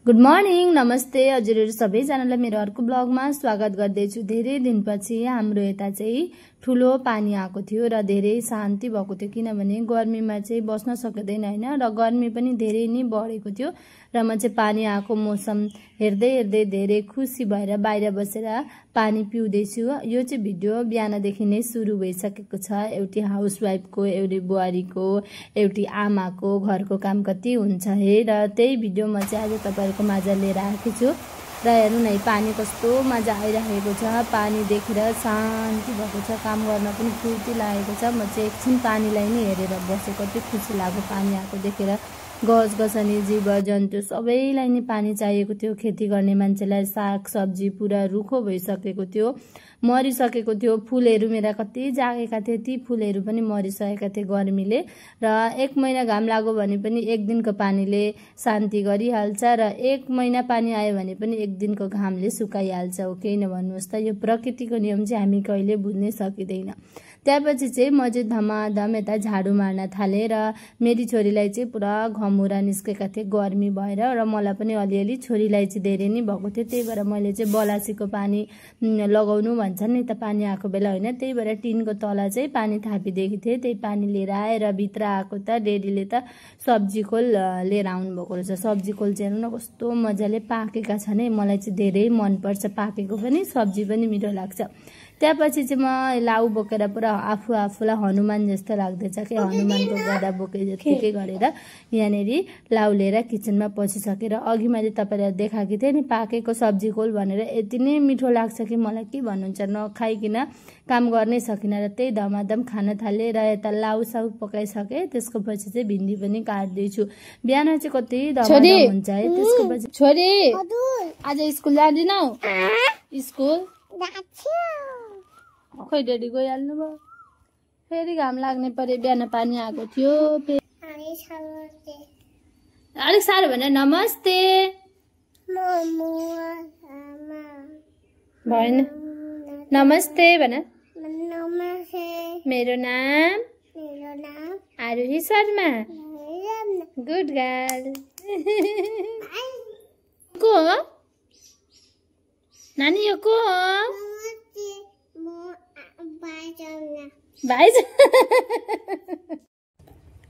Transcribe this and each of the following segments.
Good morning, नमस्ते हजुरहरु सबैजनालाई मेरो अर्को ब्लगमा स्वागत गर्दैछु। धेरै दिनपछि हाम्रो यता चाहिँ ठुलो पानी आएको थियो र धेरै शान्ति भएको थियो, किनभने गर्मीमा चाहिँ बस्न सकिँदैन हैन, र गर्मी पनि धेरै नै बढेको थियो। र म चाहिँ पानी आएको मौसम हेर्दै हेर्दै धेरै खुसी भएर बाहिर बसेर पानी पिउँदैछु। यो चाहिँ भिडियो बिहानदेखि नै सुरु भइसकेको छ। एउटी हाउसवाइफको, एउटी बुहारीको, एउटी आमाको घरको काम कति हुन्छ हे, र त्यही भिडियो म चाहिँ आज तपाईहरुको माझ लिएर आएको छु। र हेर्नु न, पानी कस्तो मजा आइरहेको छ। पानी देखेर शान्ति भएको छ, काम गर्न पनि फुर्ती लागेको छ। म चाहिँ एकछिन पानीलाई नै हेरेर बसेको, कति खुसी लाग्यो पानी आएको देखेर। गछ गछनी जीव जन्तु सबैलाई नै पानी चाहिएको थियो। खेती गर्ने मान्छेलाई साग सब्जी पुरा रुखो भइसकेको थियो, मरिसकेको थियो। फूलहरू मेरा कति जागेका थिए, ती फूलहरू पनि मरिसकेका थिए गर्मीले। र एक महिना घाम लाग्यो भने पनि एक दिनको पानीले शान्ति गरिहाल्छ, र एक महिना पानी आयो भने पनि एक दिनको घामले सुकाइहाल्छ। हो केही नभन्नुहोस् त, यो प्रकृतिको नियम चाहिँ हामी कहिले बुझ्नै सकिँदैन। त्यसपछि चाहिँ म चाहिँ धमाधम यता झाडु मार्न थालेँ, र मेरी छोरीलाई चाहिँ पुरा घमौरा निस्केका थिए गर्मी भएर, र मलाई पनि अलिअलि, छोरीलाई चाहिँ धेरै नै भएको थियो। त्यही भएर मैले चाहिँ बलासीको पानी लगाउनु भन्छन् नि त पानी आएको बेला होइन, त्यही भएर टिनको तल चाहिँ पानी थापिदिएकी थिएँ। त्यही पानी लिएर आएर भित्र आएको त डेडीले त सब्जी खोल लिएर आउनु भएको रहेछ। सब्जी खोल चाहिँ हेर्नु न कस्तो मजाले पाकेका छन् है, मलाई चाहिँ धेरै मनपर्छ। पाकेको पनि सब्जी पनि मिठो लाग्छ। त्यसपछि चाहिँ म लाउ बोकेर पुरा आफूलाई हनुमान जस्तो लाग्दैछ कि हनुमानको गदा बोके जतिकै गरेर यहाँनिर लाउ लिएर किचनमा पसिसकेर अघि मैले तपाईलाई देखाएको थिएँ नि पाकेको सब्जी खोल भनेर। यति नै मिठो लाग्छ कि मलाई के भन्नुहुन्छ, नखाइकन काम गर्नै सकिन, र त्यही धमाधम खान थालेँ। र यता लाउ साउ पकाइसकेँ, त्यसको पछि चाहिँ भिन्डी पनि काट्दैछु। बिहान चाहिँ कति धमाधम हुन्छ है। त्यसको पछि छोरी आज स्कुल जाँदिनौ? स्कुल खोइ डेडी गइहाल्नु भयो, फेरि घाम लाग्ने परे। बिहान पानी आएको थियो, अलिक साह्रो भने नमस्ते भएन, नमस्ते भन। मेरो नाम आरोही शर्मा। Good girl. को हो नानी, यो को हो? भाइ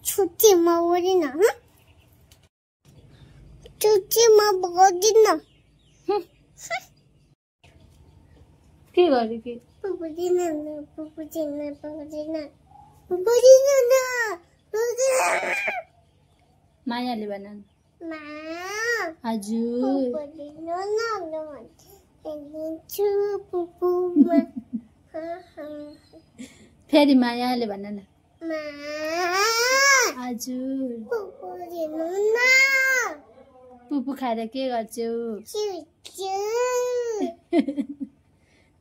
छुट्टी म बोलिन, छुट्टी म बोलिन। के गरे के बोलिन मायाले भन। हजुर फेरि मायाले भन न। हजुर पुपु खाएर के गर्छौ?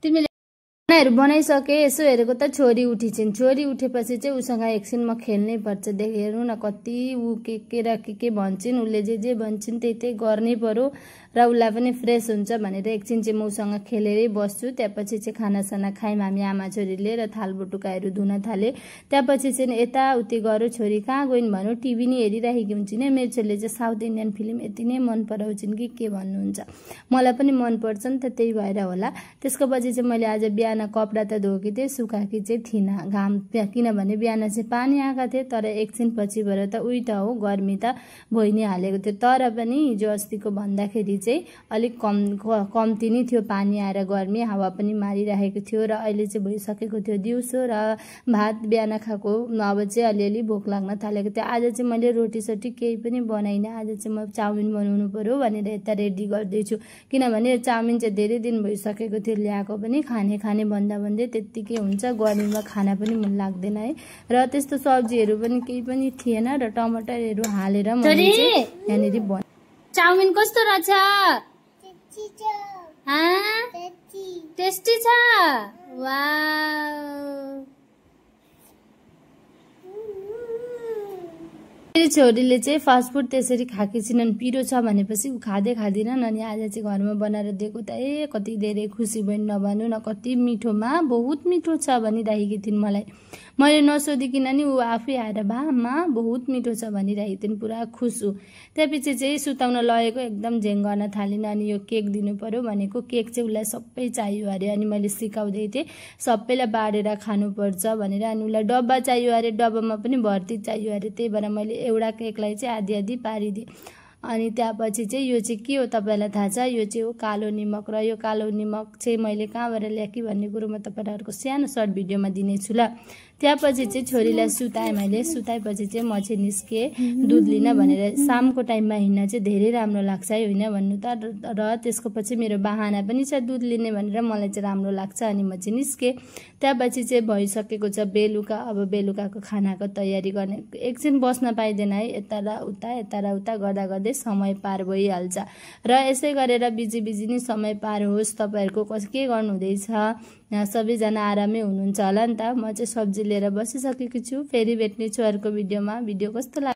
तिमीले खानाहरू बनाइसके, यसो हेरेको त छोरी उठिन्छन्। छोरी उठेपछि चाहिँ उसँग एकछिन म खेल्नै पर्छ। हेर्नु न कति ऊ के र के भन्छन्, उसले जे भन्छन् त्यही गर्नै पर्यो, र उसलाई पनि फ्रेस हुन्छ भनेर एकछिन चाहिँ म उसँग खेलेरै बस्छु। त्यसपछि चाहिँ खानासाना खायौँ हामी आमा छोरीले, र थालबटुकाहरू धुन थाले। त्यसपछि चाहिँ यताउति गऱ्यो। छोरी कहाँ गइन् भनौँ, टिभी नै हेरिरहेकी हुन्छन् है। मेरो छोरीले चाहिँ साउथ इन्डियन फिल्म यति नै मन पराउँछिन् कि के भन्नुहुन्छ। मलाई पनि मनपर्छ नि त, त्यही भएर होला। त्यसको पछि चाहिँ मैले आज बिहान कपडा त धोकी थिएँ, सुकाकी चाहिँ थिइनँ घाम, किनभने बिहान चाहिँ पानी आएका थिए, तर एकछिन पछिबाट त उही त हो, गर्मी त भइ नै हालेको थियो। तर पनि हिजो अस्तिको भन्दाखेरि चाहिँ अलिक कम्ती नै थियो पानी आएर, गर्मी हावा पनि मारिरहेको थियो। र अहिले चाहिँ भइसकेको थियो दिउँसो, र भात बिहान खाएको, अब चाहिँ अलिअलि भोक लाग्न थालेको थियो। आज चाहिँ मैले रोटी सोटी केही पनि बनाइनँ। आज चाहिँ म चाउमिन बनाउनु पर्यो भनेर यता रेडी गर्दैछु, किनभने चाउमिन चाहिँ धेरै दिन भइसकेको थियो ल्याएको पनि। खाने भन्दै त्यत्तिकै हुन्छ, गर्मीमा खाना पनि मन लाग्दैन है। र त्यस्तो सब्जीहरू पनि केही पनि थिएन, र टमाटरहरू हालेर मैले चाहिँ यहाँनिर चाउमिन कस्तो रहेछ? टेस्टी छ। वाउ, मेरो छोरीले चाहिँ फास्टफुड त्यसरी खाएकी छिनन्, पिरो छ भनेपछि ऊ खाँदिनन्। अनि आज चाहिँ घरमा बनाएर दिएको त कति धेरै खुसी भइन्, नभन्नु न। कति मिठोमा बहुत मिठो छ भनिरहेकी थिइन् मलाई। मैले नसोधिकन नि ऊ आफै आएर आमा बहुत मिठो छ भनिरहेकी थिइन्, पुरा खुस छु। त्यसपछि चाहिँ सुताउन लगेको एकदम झेङ गर्न थालिन्। अनि यो केक दिनु पर्यो भनेको, केक चाहिँ उसलाई सबै चाहियो अरे। अनि मैले सिकाउँदै थिएँ सबैलाई बाँडेर खानुपर्छ भनेर। अनि उसलाई डब्बा चाहियो अरे, डब्बामा पनि भर्ती चाहियो अरे। त्यही भएर मैले एउटा केकलाई चाहिँ आधी आधी पारिदिएँ। अनि त्यसपछि चाहिँ यो चाहिँ के हो तपाईँलाई थाहा छ? यो चाहिँ हो कालो निमक। र यो कालो निमक चाहिँ मैले कहाँबाट ल्याएँ भन्ने कुरो म तपाईँहरूको सानो सर्ट भिडियोमा दिनेछु ल। त्यसपछि चाहिँ छोरीलाई सुताएँ मैले। सुताएपछि चाहिँ म चाहिँ निस्केँ दुध लिन भनेर। शामको टाइममा हिँड्न चाहिँ धेरै राम्रो लाग्छ है, होइन भन्नु त। र त्यसको पछि मेरो बाहना पनि छ दुध लिने भनेर, मलाई चाहिँ राम्रो लाग्छ। अनि म चाहिँ निस्केँ। त्यसपछि चाहिँ भइसकेको छ बेलुका। अब बेलुकाको खानाको तयारी गर्ने। एकछिन बस्न पाइँदैन है, यता र उता गर्दा गर्दै समय पार भइहाल्छ। र यसै गरेर बिजी नै समय पार होस्। तपाईँहरूको के गर्नु हुँदैछ? सबैजना आरामै हुनुहुन्छ होला नि त। म चाहिँ सब्जी लिएर बसिसकेको छु। फेरि भेट्ने छु अर्को भिडियोमा। भिडियो कस्तो लाग्यो?